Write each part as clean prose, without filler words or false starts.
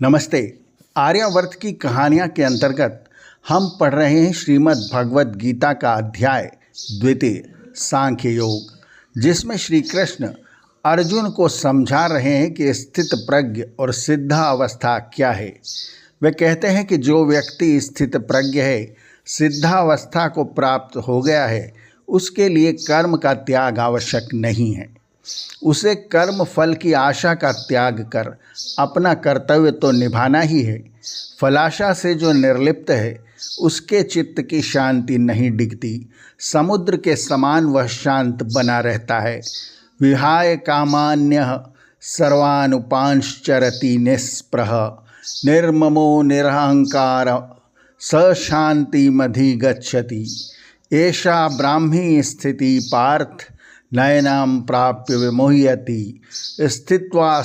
नमस्ते। आर्यावर्त की कहानियाँ के अंतर्गत हम पढ़ रहे हैं श्रीमद् भगवद गीता का अध्याय द्वितीय सांख्य योग, जिसमें श्री कृष्ण अर्जुन को समझा रहे हैं कि स्थित प्रज्ञ और सिद्धा अवस्था क्या है। वे कहते हैं कि जो व्यक्ति स्थित प्रज्ञ है, सिद्धावस्था को प्राप्त हो गया है, उसके लिए कर्म का त्याग आवश्यक नहीं है। उसे कर्म फल की आशा का त्याग कर अपना कर्तव्य तो निभाना ही है। फलाशा से जो निर्लिप्त है, उसके चित्त की शांति नहीं डिगती। समुद्र के समान वह शांत बना रहता है। विहाय कामान्यः सर्वानुपांश्चरति निःस्पृह निर्ममो निरहंकार स शान्तिमधिगच्छति। एषा ब्राह्मी स्थिति पार्थ नयनां प्राप्य विमुह्यति स्थित्वा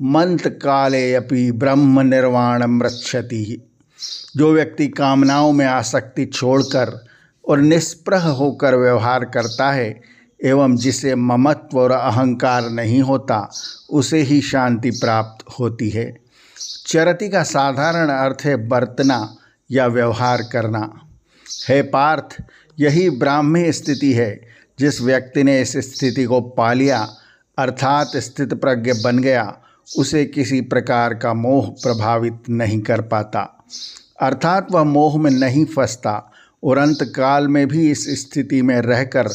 मंत्रकाले अपि ब्रह्म निर्वाणं रक्षति। जो व्यक्ति कामनाओं में आसक्ति छोड़कर और निष्प्रह होकर व्यवहार करता है एवं जिसे ममत्व और अहंकार नहीं होता, उसे ही शांति प्राप्त होती है। चरति का साधारण अर्थ है बरतना या व्यवहार करना। हे पार्थ, यही ब्राह्मी स्थिति है। जिस व्यक्ति ने इस स्थिति को पा लिया, अर्थात स्थित प्रज्ञ बन गया, उसे किसी प्रकार का मोह प्रभावित नहीं कर पाता, अर्थात वह मोह में नहीं फंसता और अंत काल में भी इस स्थिति में रहकर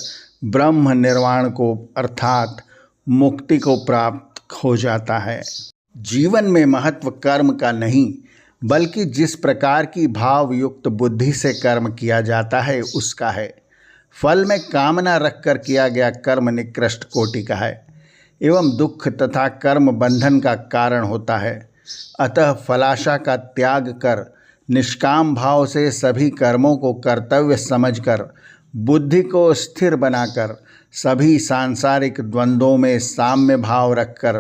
ब्रह्म निर्वाण को अर्थात मुक्ति को प्राप्त हो जाता है। जीवन में महत्व कर्म का नहीं, बल्कि जिस प्रकार की भाव युक्त बुद्धि से कर्म किया जाता है उसका है। फल में कामना रखकर किया गया कर्म निकृष्ट कोटि का है एवं दुख तथा कर्म बंधन का कारण होता है। अतः फलाशा का त्याग कर निष्काम भाव से सभी कर्मों को कर्तव्य समझकर बुद्धि को स्थिर बनाकर सभी सांसारिक द्वंद्वों में साम्य भाव रखकर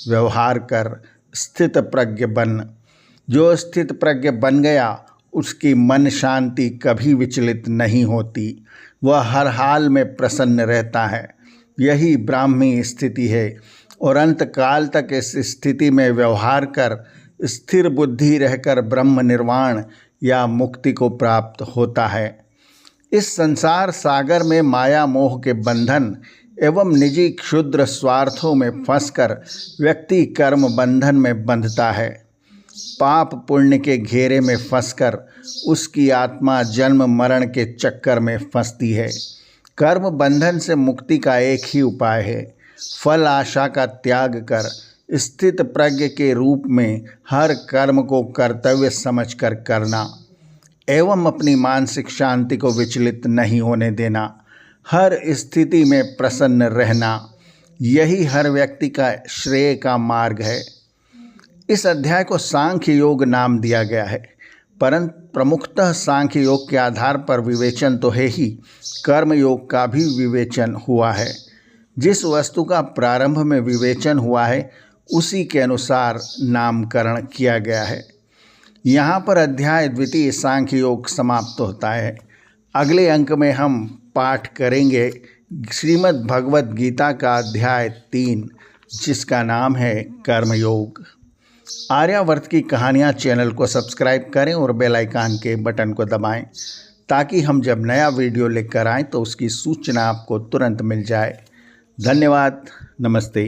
व्यवहार कर स्थित प्रज्ञ बन। जो स्थित प्रज्ञ बन गया, उसकी मन शांति कभी विचलित नहीं होती। वह हर हाल में प्रसन्न रहता है। यही ब्राह्मी स्थिति है और अंत काल तक इस स्थिति में व्यवहार कर स्थिर बुद्धि रहकर ब्रह्म निर्वाण या मुक्ति को प्राप्त होता है। इस संसार सागर में माया मोह के बंधन एवं निजी क्षुद्र स्वार्थों में फंसकर व्यक्ति कर्म बंधन में बंधता है। पाप पुण्य के घेरे में फंसकर उसकी आत्मा जन्म मरण के चक्कर में फंसती है। कर्म बंधन से मुक्ति का एक ही उपाय है, फल आशा का त्याग कर स्थित प्रज्ञ के रूप में हर कर्म को कर्तव्य समझकर करना एवं अपनी मानसिक शांति को विचलित नहीं होने देना, हर स्थिति में प्रसन्न रहना, यही हर व्यक्ति का श्रेय का मार्ग है। इस अध्याय को सांख्य योग नाम दिया गया है, परंतु प्रमुखतः सांख्य योग के आधार पर विवेचन तो है ही, कर्म योग का भी विवेचन हुआ है। जिस वस्तु का प्रारंभ में विवेचन हुआ है, उसी के अनुसार नामकरण किया गया है। यहाँ पर अध्याय द्वितीय सांख्य योग समाप्त होता है। अगले अंक में हम पाठ करेंगे श्रीमद् भगवद गीता का अध्याय 3, जिसका नाम है कर्मयोग। आर्यावर्त की कहानियाँ चैनल को सब्सक्राइब करें और बेल आइकन के बटन को दबाएं, ताकि हम जब नया वीडियो लेकर आएँ तो उसकी सूचना आपको तुरंत मिल जाए। धन्यवाद। नमस्ते।